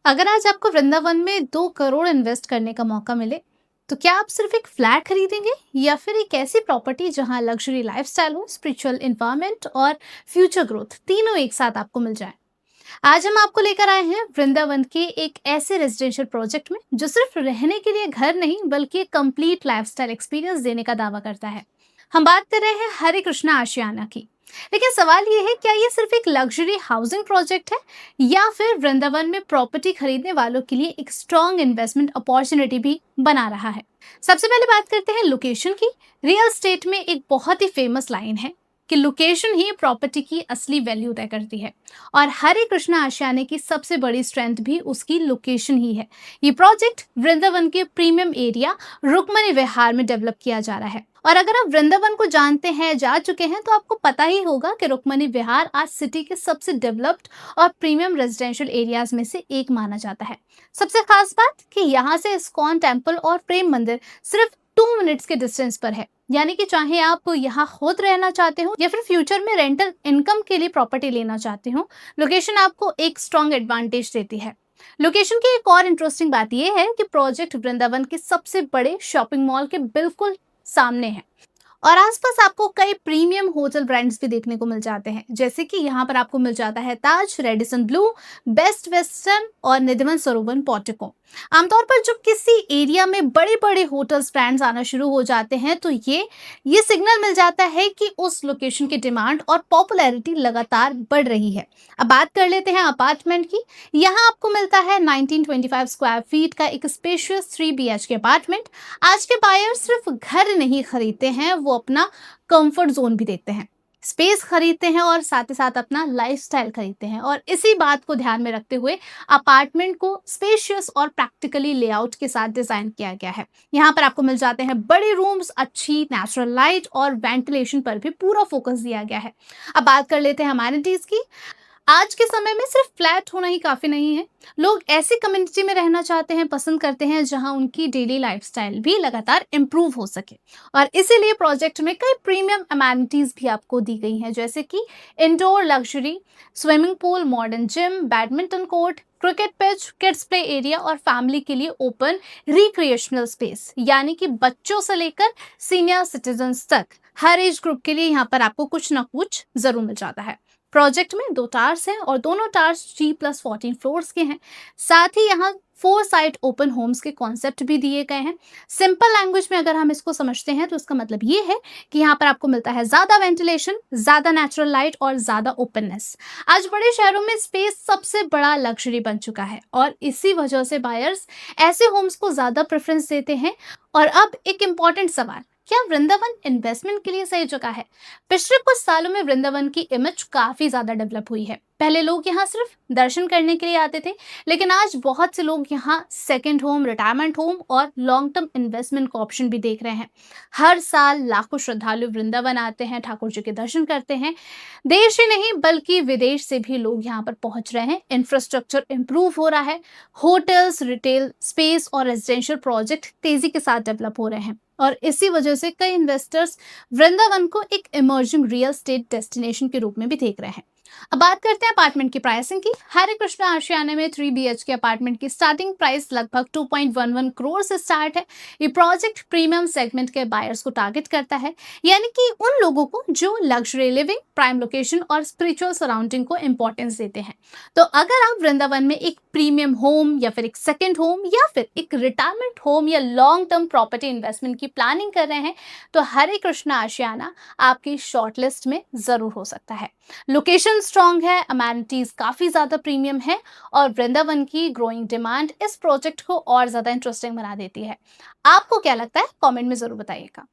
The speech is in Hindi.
अगर आज आपको वृंदावन में 2 करोड़ इन्वेस्ट करने का मौका मिले, तो क्या आप सिर्फ एक फ्लैट खरीदेंगे या फिर एक ऐसी प्रॉपर्टी जहां लग्जरी लाइफस्टाइल हो, स्पिरिचुअल इन्वायरमेंट और फ्यूचर ग्रोथ तीनों एक साथ आपको मिल जाए? आज हम आपको लेकर आए हैं वृंदावन के एक ऐसे रेजिडेंशियल प्रोजेक्ट में जो सिर्फ रहने के लिए घर नहीं बल्कि एक कंप्लीट लाइफस्टाइल एक्सपीरियंस देने का दावा करता है। हम बात कर रहे हैं हरे कृष्णा आशियाना की। लेकिन सवाल ये है, क्या ये सिर्फ एक लग्जरी हाउसिंग प्रोजेक्ट है या फिर वृंदावन में प्रॉपर्टी खरीदने वालों के लिए एक स्ट्रॉन्ग इन्वेस्टमेंट अपॉर्चुनिटी भी बना रहा है? सबसे पहले बात करते हैं लोकेशन की। रियल एस्टेट में एक बहुत ही फेमस लाइन है कि लोकेशन ही प्रॉपर्टी की असली वैल्यू तय करती है, और हरे कृष्णा आशियाने की सबसे बड़ी स्ट्रेंथ भी उसकी लोकेशन ही है। ये प्रोजेक्ट वृंदावन के प्रीमियम एरिया रुक्मणी विहार में डेवलप किया जा रहा है, और अगर आप वृंदावन को जानते हैं, जा चुके हैं, तो आपको पता ही होगा कि रुक्मणी विहार आज सिटी के सबसे डेवलप्ड और प्रीमियम रेजिडेंशियल एरियाज में से एक माना जाता है। सबसे खास बात कि यहाँ से इस्कॉन टेम्पल और प्रेम मंदिर सिर्फ 2 मिनट्स के डिस्टेंस पर है। यानी कि चाहे आप यहाँ खुद रहना चाहते हो या फिर फ्यूचर में रेंटल इनकम के लिए प्रॉपर्टी लेना चाहते हो, लोकेशन आपको एक स्ट्रॉन्ग एडवांटेज देती है। लोकेशन की एक और इंटरेस्टिंग बात यह है कि प्रोजेक्ट वृंदावन के सबसे बड़े शॉपिंग मॉल के बिल्कुल सामने है, और आसपास आपको कई प्रीमियम होटल ब्रांड्स भी देखने को मिल जाते हैं, जैसे कि यहाँ पर आपको मिल जाता है ताज, रेडिसन ब्लू, बेस्ट वेस्टर्न और निधिवन सरोवर पोर्टिको। आमतौर पर जब किसी एरिया में बड़े बड़े होटल्स ब्रांड्स आना शुरू हो जाते हैं, तो ये सिग्नल मिल जाता है कि उस लोकेशन की डिमांड और पॉपुलैरिटी लगातार बढ़ रही है। अब बात कर लेते हैं अपार्टमेंट की। यहाँ आपको मिलता है 1925 स्क्वायर फीट का एक स्पेशियस 3 BHK अपार्टमेंट। आज के बायर सिर्फ घर नहीं खरीदते हैं, वो अपना कंफर्ट जोन भी देखते हैं, स्पेस खरीदते हैं और साथ ही साथ अपना लाइफस्टाइल खरीदते हैं। और इसी बात को ध्यान में रखते हुए अपार्टमेंट को स्पेशियस और प्रैक्टिकली लेआउट के साथ डिजाइन किया गया है। यहाँ पर आपको मिल जाते हैं बड़े रूम्स, अच्छी नेचुरल लाइट और वेंटिलेशन पर भी पूरा फोकस दिया गया है। अब बात कर लेते हैं अमेनिटीज की। आज के समय में सिर्फ फ्लैट होना ही काफी नहीं है, लोग ऐसी कम्युनिटी में रहना चाहते हैं, पसंद करते हैं जहां उनकी डेली लाइफस्टाइल भी लगातार इम्प्रूव हो सके। और इसीलिए प्रोजेक्ट में कई प्रीमियम अमेनिटीज भी आपको दी गई हैं, जैसे कि indoor luxury swimming pool, modern gym, badminton court, cricket pitch, kids play area और फैमिली के लिए ओपन रिक्रिएशनल स्पेस। यानी कि बच्चों से लेकर सीनियर सिटीजन्स तक हर एज ग्रुप के लिए यहाँ पर आपको कुछ ना कुछ जरूर मिल जाता है। प्रोजेक्ट में 2 टावर्स हैं और दोनों टावर्स G+14 फ्लोर्स के हैं। साथ ही यहाँ 4 साइड ओपन होम्स के कॉन्सेप्ट भी दिए गए हैं। सिंपल लैंग्वेज में अगर हम इसको समझते हैं तो इसका मतलब ये है कि यहाँ पर आपको मिलता है ज्यादा वेंटिलेशन, ज्यादा नेचुरल लाइट और ज्यादा ओपननेस। आज बड़े शहरों में स्पेस सबसे बड़ा लग्जरी बन चुका है, और इसी वजह से बायर्स ऐसे होम्स को ज्यादा प्रेफरेंस देते हैं। और अब एक इम्पॉर्टेंट सवाल, क्या वृंदावन इन्वेस्टमेंट के लिए सही जगह है? पिछले कुछ सालों में वृंदावन की इमेज काफी ज्यादा डेवलप हुई है। पहले लोग यहाँ सिर्फ दर्शन करने के लिए आते थे, लेकिन आज बहुत से लोग यहाँ सेकंड होम, रिटायरमेंट होम और लॉन्ग टर्म इन्वेस्टमेंट का ऑप्शन भी देख रहे हैं। हर साल लाखों श्रद्धालु वृंदावन आते हैं, ठाकुर जी के दर्शन करते हैं। देश ही नहीं बल्कि विदेश से भी लोग यहाँ पर पहुंच रहे हैं। इंफ्रास्ट्रक्चर इंप्रूव हो रहा है, होटल्स, रिटेल स्पेस और रेजिडेंशियल प्रोजेक्ट तेजी के साथ डेवलप हो रहे हैं, और इसी वजह से कई इन्वेस्टर्स वृंदावन को एक इमर्जिंग रियल एस्टेट डेस्टिनेशन के रूप में भी देख रहे हैं। अब बात करते हैं अपार्टमेंट की प्राइसिंग की। हरे कृष्णा आशियाने में 3 BHK अपार्टमेंट की स्टार्टिंग प्राइस लगभग 2.11 करोड़ से स्टार्ट है। ये प्रोजेक्ट प्रीमियम सेगमेंट के बायर्स को टारगेट करता है, यानी कि उन लोगों को जो लग्जरी लिविंग, प्राइम लोकेशन और स्पिरिचुअल सराउंडिंग को इंपॉर्टेंस देते हैं। तो अगर आप वृंदावन में एक प्रीमियम होम या फिर एक सेकेंड होम या फिर एक रिटायरमेंट होम या लॉन्ग टर्म प्रॉपर्टी इन्वेस्टमेंट की प्लानिंग कर रहे हैं, तो हरे कृष्णा आशियाना आपकी शॉर्टलिस्ट में जरूर हो सकता है। लोकेशन स्ट्रॉन्ग है, अमेनिटीज काफी ज्यादा प्रीमियम है, और वृंदावन की ग्रोइंग डिमांड इस प्रोजेक्ट को और ज्यादा इंटरेस्टिंग बना देती है। आपको क्या लगता है? कमेंट में जरूर बताइएगा।